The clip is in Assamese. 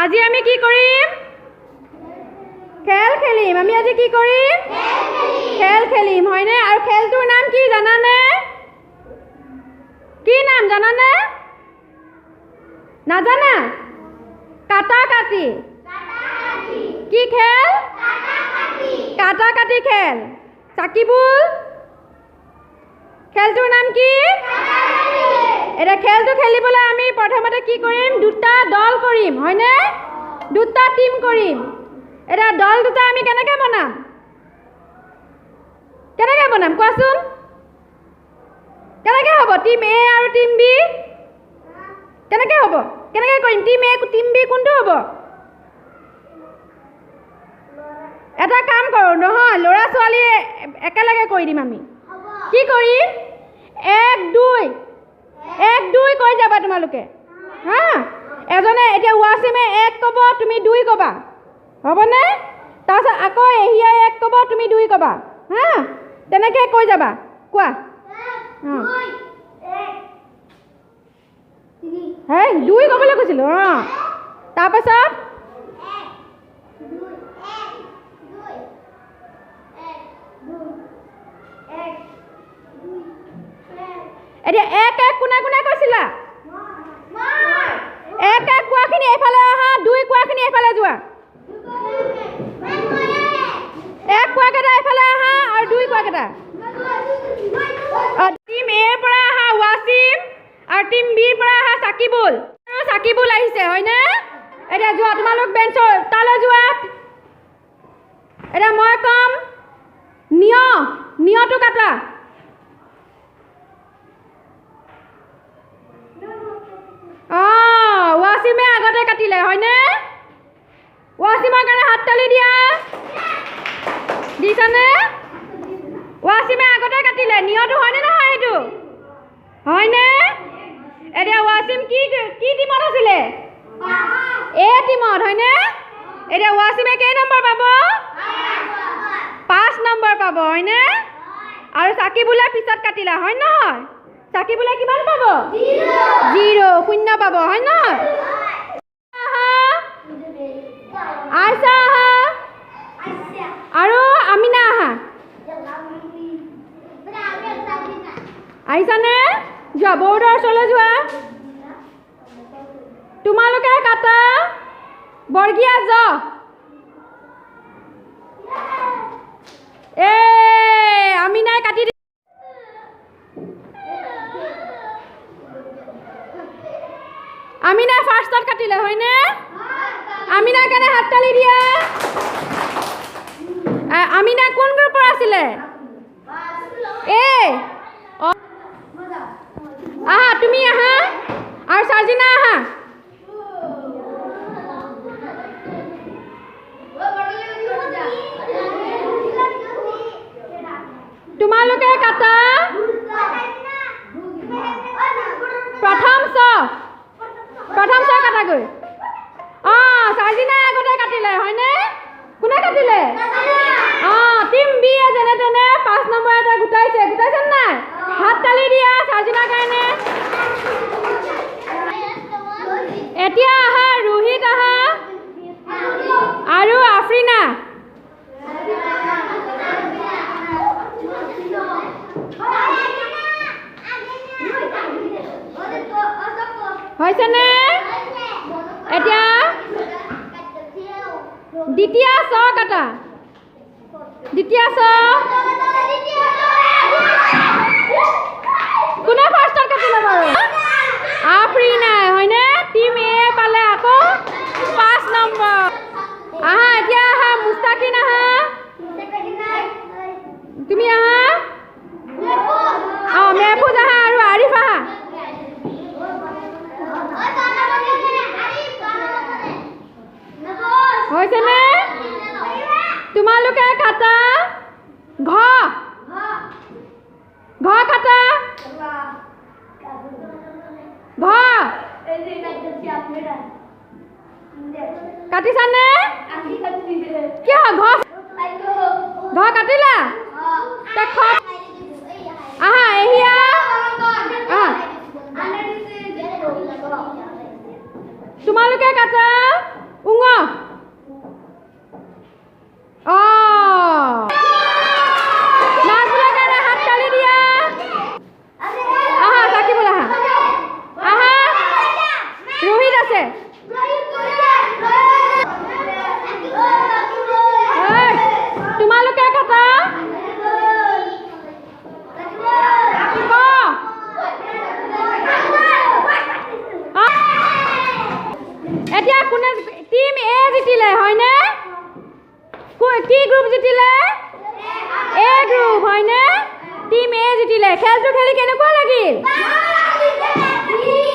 আজি আমি কি কৰিম? খেল খেলিম। আমি আজি কি কৰিম? খেল খেলিম হয়নে? আৰু খেলটোৰ নাম কি জানানে? কি নাম জানানে? নাজানা? কাটা কাটি। কি খেল? কাটা কাটি খেল। সাকিবুল, খেলটোৰ নাম কি? এটা খেলটো খেলিবলৈ আমি প্ৰথমতে কি কৰিম? দুটা দল কৰিম হয়নে? দুটা টিম কৰিম। এটা দল দুটা আমি কেনেকৈ বনাম? কেনেকৈ বনাম কোৱাচোন? কেনেকৈ হ'ব? টিম এ আৰু টিম বি কেনেকৈ হ'ব? কেনেকৈ কৰিম? টিম এ টিম বি কোনটো হ'ব? এটা কাম কৰোঁ নহয়, ল'ৰা ছোৱালীয়ে একেলগে কৰি দিম আমি। কি কৰিম? 1 2 1 2 কৈ যাবা তোমালোকে হা। এজনে এতিয়া ৱাছিমে 1 ক'ব, তুমি 2 ক'বা হ'বনে? তাৰপিছত আকৌ এহিয়াই 1 ক'ব, তুমি 2 ক'বা হা। তেনেকৈ কৈ যাবা। কোৱা হে 2 ক'বলৈ কৈছিলোঁ অঁ। তাৰপাছত এতিয়া 1 1 কোনে কোনে কৈছিলা? 1 1 কোৱাখিনি এইফালে আহা, 2 কোৱাখিনি এইফালে যোৱা। 1 কোৱাকেইটা এইফালে আহা আৰু 2 কোৱাকেইটা টিম এৰ পৰা আহা ৱাছিম আৰু টিম বিৰ পৰা আহা সাকিবুল। আৰু সাকিবুল আহিছে হয়নে? এতিয়া যোৱা তোমালোক বেঞ্চৰ তালৈ যোৱা। এতিয়া মই ক'ম নিয়টো কাটা। অঁ ৱাছিমে আগতে কাটিলে হয়নে? ৱাছিমৰ কাৰণে হাত তালি দিয়া। দিছানে? ৱাছিমে আগতে কাটিলে। নিয়টো হয়নে নহয়? এইটো হয়নে? এতিয়া ৱাছিম কি টিমত আছিলে? এ টিমত হয়নে? এতিয়া ৱাছিমে কেই নম্বৰ পাব? 5 নম্বৰ পাব হয়নে? আৰু সাকিবুলে পিছত কাটিলা হয় নহয়? সাকিবুলে কিমান পাব? 0 0 পাব হয় নহয়? আইছা আহা আৰু আমিনা আহা। আহিছানে? যোৱা বৰ্ডৰ ওচৰলৈ যোৱা। তোমালোকে কাটা বৰ্গীয়া জ। আমিনাই কাটি আমিনাই ফাৰ্ষ্টত কাটিলে হয়নে? আমিনাৰ কাৰণে হাত তালি দিয়া। আমিনা কোন গ্ৰুপৰ আছিলে? আহা তুমি আহা আৰু সাজিনা আহা। তোমালোকে কাটা প্ৰথম চ কাটাগৈ। অঁ সাজিনাই আগতে কাটিলে হয়নে? কোনে কাটিলে? অঁ টিম বি যেনে তেনে 5 নম্বৰ এটা গোটাইছে নাই? হাত তালি দিয়া সাজিনাৰ কাৰণে। এতিয়া আহা ৰোহিত আহা আৰু আফ্ৰিনা। হৈছেনে? এতিয়া দ্বিতীয় চ কাটা। দ্বিতীয় চ কোনে ফাৰ্ষ্টত কাটিলে বাৰু? আফ্ৰিনাই হয়নে? টিম এ পালে আকৌ 5 নম্বৰ। আহা এতিয়া আহা মুস্তাকিন আহা। তুমি আহা। অঁ মেহফুজ আহা আৰু আৰিফ আহা। হৈছেনে? তোমালোকে কাটা ঘ কাটা। ঘ কাটিছানে? কিয় ঘ কাটিলা? আহা এহিয়া তোমালোকে কাটা নাচবোৰৰ কাৰণে হাত তালি দিয়া আহা চাকিবলৈ আহা ৰোহিত আছে তোমালোকে কথা এতিয়া কোনে টিম এ জিতিলে হয়নে কি গ্ৰুপ জিতিলে এ গ্ৰুপ হয়নে টিম এ জিতিলে খেলটো খেলি কেনেকুৱা লাগিল